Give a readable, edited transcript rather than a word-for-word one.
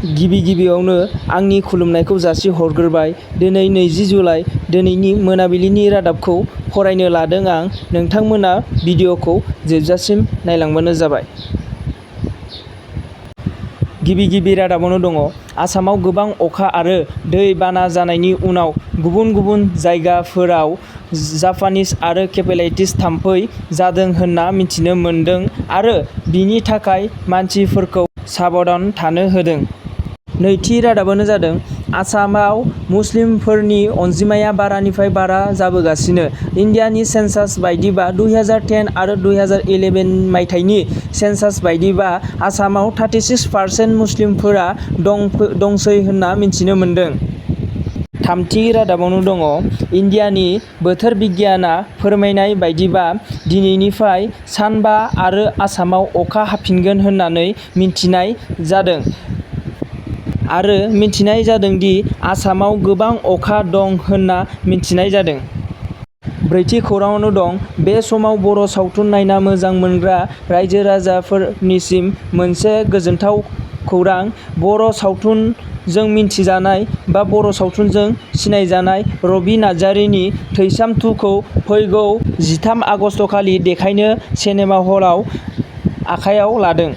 गिबियावनो आंनि खुलुमनायखौ जासिहरग्रोबाय। दिनै 20 जुलाइ, दिनैनि मोनाबिलिनि रादाबखौ फरायनो लादों आं। नोंथांमोना भिडिअ'खौ जोबजासिम नायलांबानो जाबाय। गिबि रादाबावनो दङ, आसामाव गोबां अखा आरो दै बाना जानायनि उनाव गुबुन गुबुन जायगाफोराव जापानिज आरो केपेलाइटिस थाम्फै जादों होनना मिथिनो मोन्दों आरो बिनि थाखाय मानसिफोरखौ साबधान थानो होदों। नैथि रादाबानो जादों, आसामाव मुस्लिमफोरनि अनजिमाया बारानिफ्राय बारा जाबोगासिनो। इन्डियानि सेन्सास बायदिबा 2010 आरो 2011 मायथाइनि सेन्सास बायदिबा आसामाव 36% मुस्लिमफोरा दंसै होनना मिथिनो मोन्दों। थामथि रादाबावनो दङ, इन्डियानि बोथोर बिगियाना फोरमायनाय बायदिबा दिनैनिफ्राय सानबा आरो आसामाव अखा हाफिनगोन होननानै मिथिनाय जादों आरो मिथिनाय जादों दि आसामाव गोबां अखा दं होनना मिथिनाय जादों। ब्रैथि खौराङावनो दं, बे समाव बर' सावथुन नायना मोजां मोनग्रा रायजो राजाफोरनिसिम मोनसे गोजोनथाव खौरां। बर' सावथुनजों मिथिजानाय बा बर' सावथुनजों सिनायजानाय रबि नार्जारिनि थैसाम 2 खौ फैगौ 13 आगस्तखालि देखायनो सिनेमा हलआव आखायाव लादों।